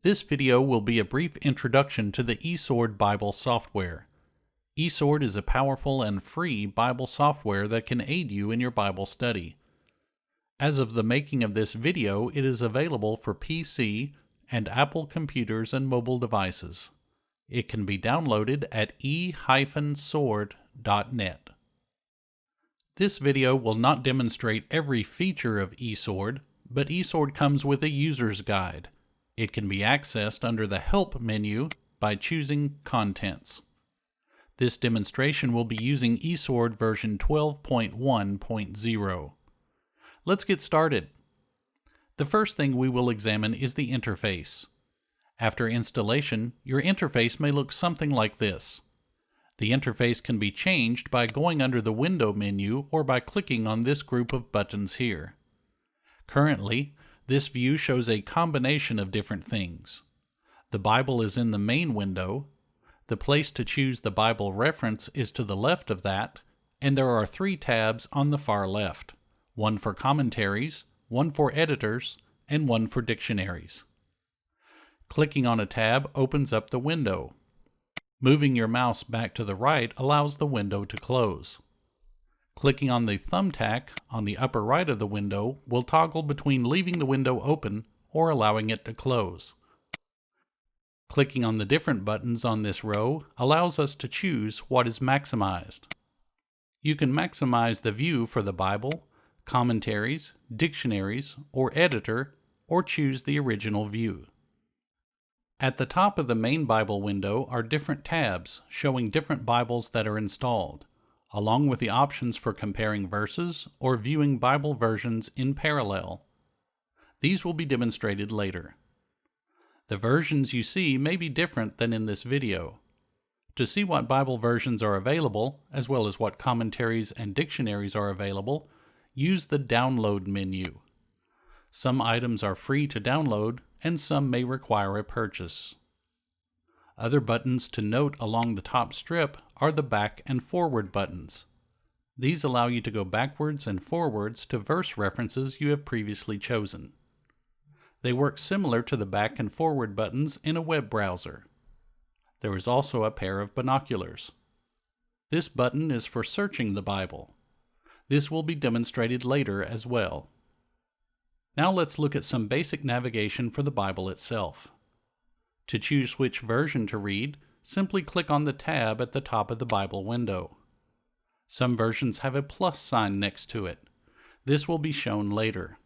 This video will be a brief introduction to the eSword Bible software. eSword is a powerful and free Bible software that can aid you in your Bible study. As of the making of this video, it is available for PC and Apple computers and mobile devices. It can be downloaded at e-sword.net. This video will not demonstrate every feature of eSword, but eSword comes with a user's guide. It can be accessed under the Help menu by choosing Contents. This demonstration will be using eSword version 12.1.0. Let's get started. The first thing we will examine is the interface. After installation, your interface may look something like this. The interface can be changed by going under the Window menu or by clicking on this group of buttons here. Currently, this view shows a combination of different things. The Bible is in the main window, the place to choose the Bible reference is to the left of that, and there are 3 tabs on the far left, one for commentaries, one for editors, and one for dictionaries. Clicking on a tab opens up the window. Moving your mouse back to the right allows the window to close. Clicking on the thumbtack on the upper right of the window will toggle between leaving the window open or allowing it to close. Clicking on the different buttons on this row allows us to choose what is maximized. You can maximize the view for the Bible, commentaries, dictionaries, or editor, or choose the original view. At the top of the main Bible window are different tabs showing different Bibles that are installed, along with the options for comparing verses or viewing Bible versions in parallel. These will be demonstrated later. The versions you see may be different than in this video. To see what Bible versions are available, as well as what commentaries and dictionaries are available, use the Download menu. Some items are free to download, and some may require a purchase. Other buttons to note along the top strip are the back and forward buttons. These allow you to go backwards and forwards to verse references you have previously chosen. They work similar to the back and forward buttons in a web browser. There is also a pair of binoculars. This button is for searching the Bible. This will be demonstrated later as well. Now let's look at some basic navigation for the Bible itself. To choose which version to read, simply click on the tab at the top of the Bible window. Some versions have a plus sign next to it. This will be shown later.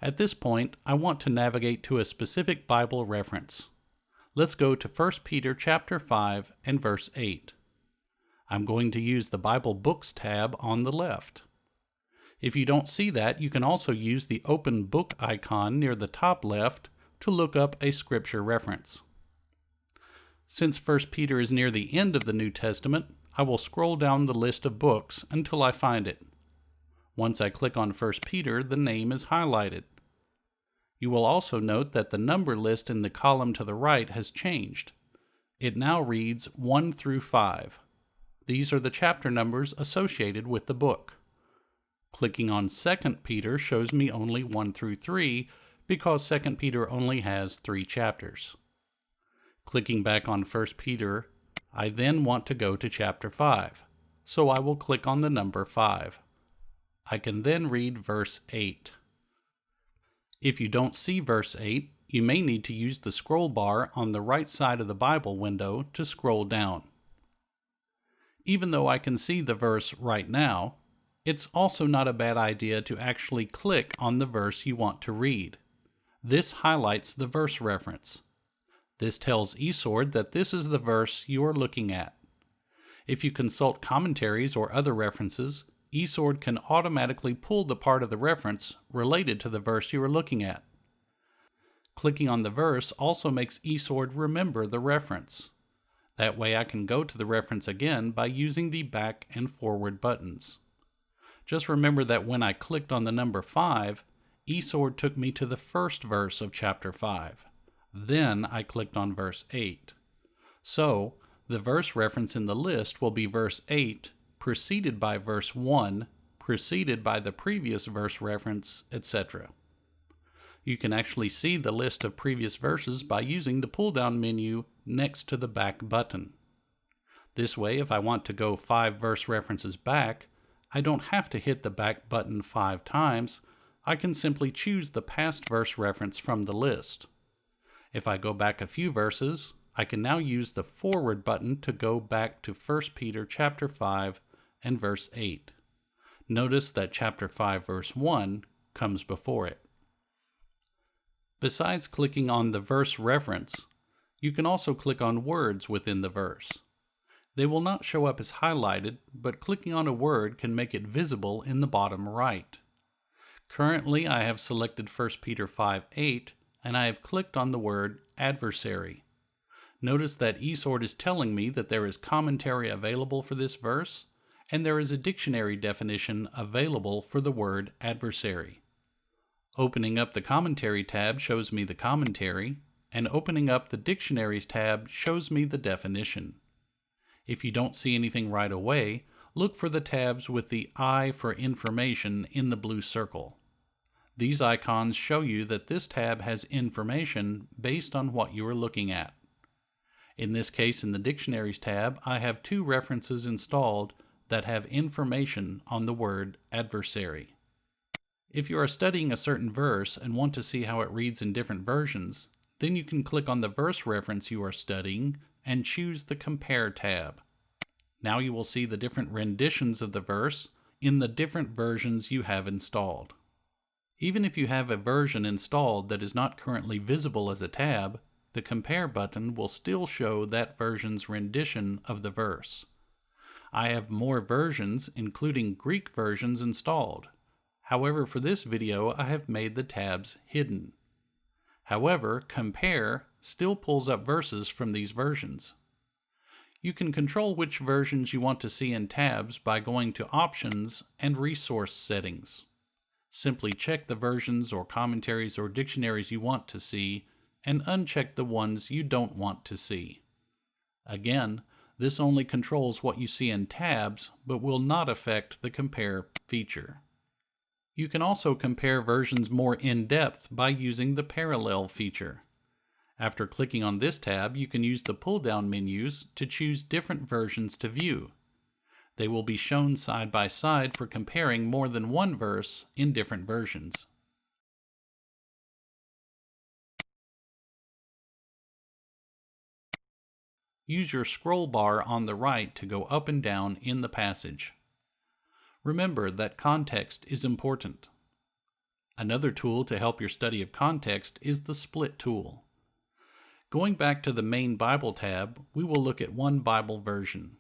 At this point, I want to navigate to a specific Bible reference. Let's go to 1 Peter chapter 5 and verse 8. I'm going to use the Bible Books tab on the left. If you don't see that, you can also use the Open Book icon near the top left to look up a scripture reference. Since 1 Peter is near the end of the New Testament, I will scroll down the list of books until I find it. Once I click on 1 Peter, the name is highlighted. You will also note that the number list in the column to the right has changed. It now reads 1 through 5. These are the chapter numbers associated with the book. Clicking on 2 Peter shows me only 1 through 3 because 2 Peter only has 3 chapters. Clicking back on 1 Peter, I then want to go to chapter 5, so I will click on the number 5. I can then read verse 8. If you don't see verse 8, you may need to use the scroll bar on the right side of the Bible window to scroll down. Even though I can see the verse right now, it's also not a bad idea to actually click on the verse you want to read. This highlights the verse reference. This tells eSword that this is the verse you are looking at. If you consult commentaries or other references, eSword can automatically pull the part of the reference related to the verse you are looking at. Clicking on the verse also makes eSword remember the reference. That way I can go to the reference again by using the back and forward buttons. Just remember that when I clicked on the number 5, eSword took me to the first verse of chapter 5. Then I clicked on verse 8. So, the verse reference in the list will be verse 8, preceded by verse 1, preceded by the previous verse reference, etc. You can actually see the list of previous verses by using the pull-down menu next to the back button. This way, if I want to go 5 verse references back, I don't have to hit the back button 5 times. I can simply choose the past verse reference from the list. If I go back a few verses, I can now use the forward button to go back to 1 Peter chapter 5 and verse 8. Notice that chapter 5 verse 1 comes before it. Besides clicking on the verse reference, you can also click on words within the verse. They will not show up as highlighted, but clicking on a word can make it visible in the bottom right. Currently, I have selected 1 Peter 5:8, and I have clicked on the word adversary. Notice that eSword is telling me that there is commentary available for this verse, and there is a dictionary definition available for the word adversary. Opening up the commentary tab shows me the commentary, and opening up the dictionaries tab shows me the definition. If you don't see anything right away, look for the tabs with the I for information in the blue circle. These icons show you that this tab has information based on what you are looking at. In this case, in the Dictionaries tab, I have 2 references installed that have information on the word adversary. If you are studying a certain verse and want to see how it reads in different versions, then you can click on the verse reference you are studying and choose the Compare tab. Now you will see the different renditions of the verse in the different versions you have installed. Even if you have a version installed that is not currently visible as a tab, the Compare button will still show that version's rendition of the verse. I have more versions, including Greek versions, installed. However, for this video, I have made the tabs hidden. However, Compare still pulls up verses from these versions. You can control which versions you want to see in tabs by going to Options and Resource Settings. Simply check the versions or commentaries or dictionaries you want to see and uncheck the ones you don't want to see. Again, this only controls what you see in tabs, but will not affect the Compare feature. You can also compare versions more in depth by using the Parallel feature. After clicking on this tab, you can use the pull-down menus to choose different versions to view. They will be shown side by side for comparing more than one verse in different versions. Use your scroll bar on the right to go up and down in the passage. Remember that context is important. Another tool to help your study of context is the Split tool. Going back to the main Bible tab, we will look at one Bible version.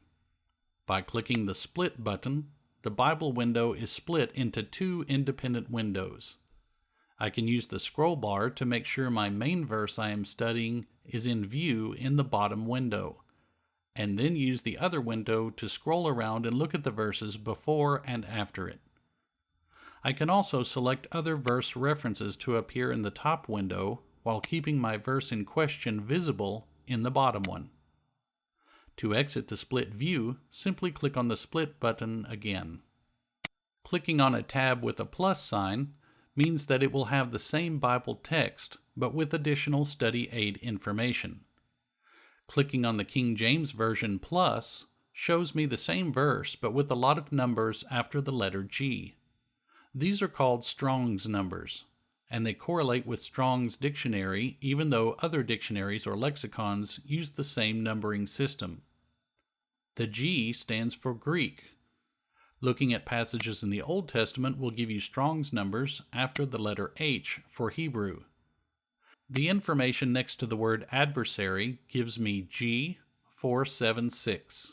By clicking the Split button, the Bible window is split into 2 independent windows. I can use the scroll bar to make sure my main verse I am studying is in view in the bottom window, and then use the other window to scroll around and look at the verses before and after it. I can also select other verse references to appear in the top window while keeping my verse in question visible in the bottom one. To exit the split view, simply click on the Split button again. Clicking on a tab with a plus sign means that it will have the same Bible text, but with additional study aid information. Clicking on the King James Version plus shows me the same verse, but with a lot of numbers after the letter G. These are called Strong's numbers, and they correlate with Strong's dictionary, even though other dictionaries or lexicons use the same numbering system. The G stands for Greek. Looking at passages in the Old Testament will give you Strong's numbers after the letter H for Hebrew. The information next to the word adversary gives me G476.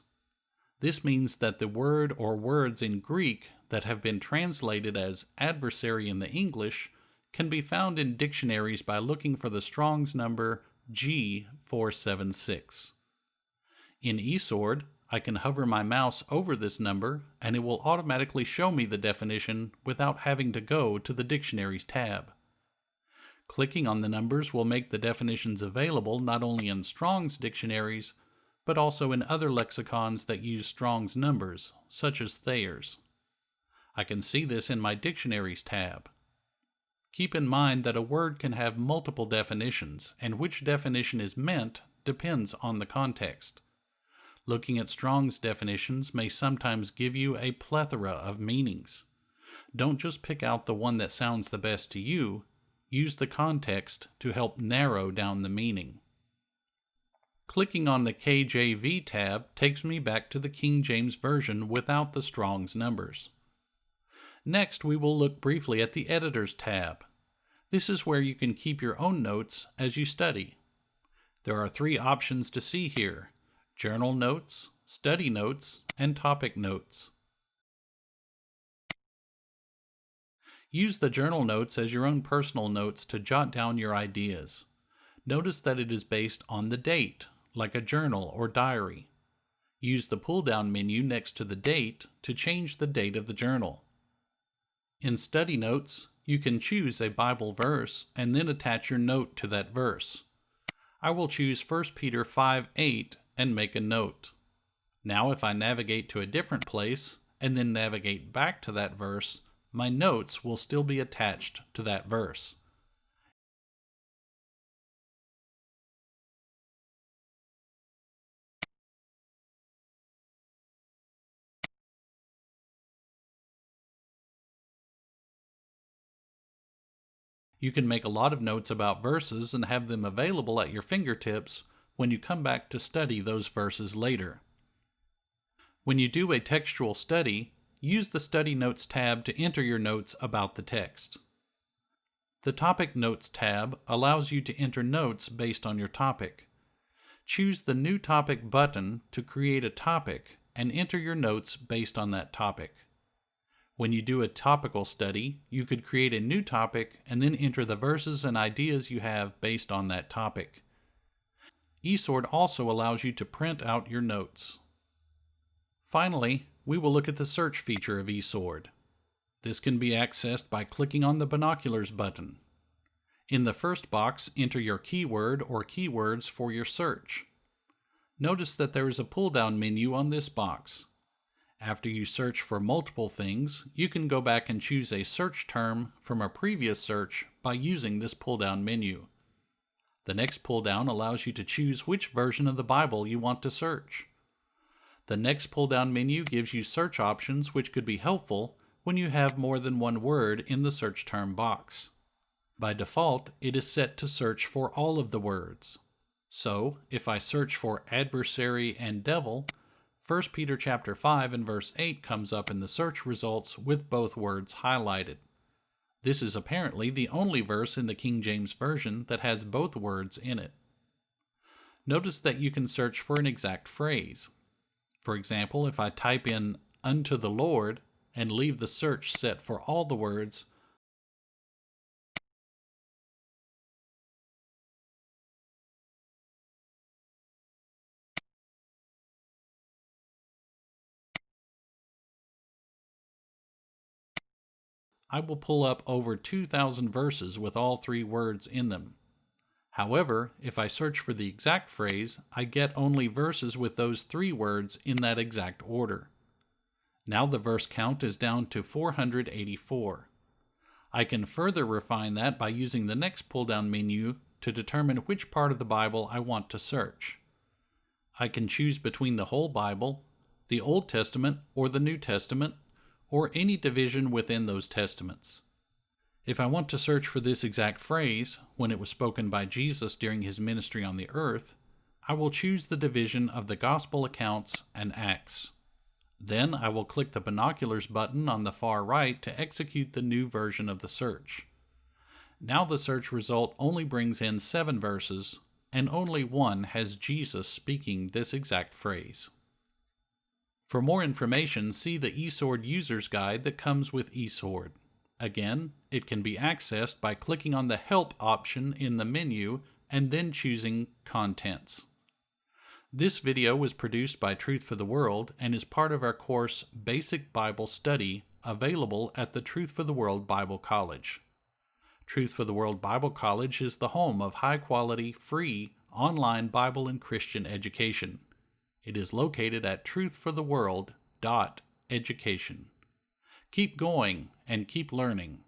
This means that the word or words in Greek that have been translated as adversary in the English can be found in dictionaries by looking for the Strong's number G476. In eSword, I can hover my mouse over this number and it will automatically show me the definition without having to go to the Dictionaries tab. Clicking on the numbers will make the definitions available not only in Strong's dictionaries, but also in other lexicons that use Strong's numbers, such as Thayer's. I can see this in my Dictionaries tab. Keep in mind that a word can have multiple definitions, and which definition is meant depends on the context. Looking at Strong's definitions may sometimes give you a plethora of meanings. Don't just pick out the one that sounds the best to you. Use the context to help narrow down the meaning. Clicking on the KJV tab takes me back to the King James Version without the Strong's numbers. Next, we will look briefly at the Editors tab. This is where you can keep your own notes as you study. There are 3 options to see here: Journal Notes, Study Notes, and Topic Notes. Use the journal notes as your own personal notes to jot down your ideas. Notice that it is based on the date, like a journal or diary. Use the pull-down menu next to the date to change the date of the journal. In Study Notes, you can choose a Bible verse and then attach your note to that verse. I will choose 1 Peter 5:8 and make a note. Now if I navigate to a different place and then navigate back to that verse, my notes will still be attached to that verse. You can make a lot of notes about verses and have them available at your fingertips when you come back to study those verses later. When you do a textual study, use the Study Notes tab to enter your notes about the text. The Topic Notes tab allows you to enter notes based on your topic. Choose the New Topic button to create a topic and enter your notes based on that topic. When you do a topical study, you could create a new topic and then enter the verses and ideas you have based on that topic. eSword also allows you to print out your notes. Finally, we will look at the search feature of eSword. This can be accessed by clicking on the Binoculars button. In the first box, enter your keyword or keywords for your search. Notice that there is a pull-down menu on this box. After you search for multiple things, you can go back and choose a search term from a previous search by using this pull-down menu. The next pull-down allows you to choose which version of the Bible you want to search. The next pull-down menu gives you search options which could be helpful when you have more than one word in the search term box. By default, it is set to search for all of the words. So, if I search for adversary and devil, 1 Peter chapter 5 and verse 8 comes up in the search results with both words highlighted. This is apparently the only verse in the King James Version that has both words in it. Notice that you can search for an exact phrase. For example, if I type in "unto the Lord" and leave the search set for all the words, I will pull up over 2,000 verses with all 3 words in them. However, if I search for the exact phrase, I get only verses with those 3 words in that exact order. Now the verse count is down to 484. I can further refine that by using the next pull-down menu to determine which part of the Bible I want to search. I can choose between the whole Bible, the Old Testament or the New Testament, or any division within those testaments. If I want to search for this exact phrase, when it was spoken by Jesus during his ministry on the earth, I will choose the division of the Gospel accounts and Acts. Then I will click the Binoculars button on the far right to execute the new version of the search. Now the search result only brings in 7 verses, and only one has Jesus speaking this exact phrase. For more information, see the eSword User's Guide that comes with eSword. Again, it can be accessed by clicking on the Help option in the menu and then choosing Contents. This video was produced by Truth for the World and is part of our course Basic Bible Study, available at the Truth for the World Bible College. Truth for the World Bible College is the home of high-quality, free, online Bible and Christian education. It is located at truthfortheworld.education. Keep going and keep learning.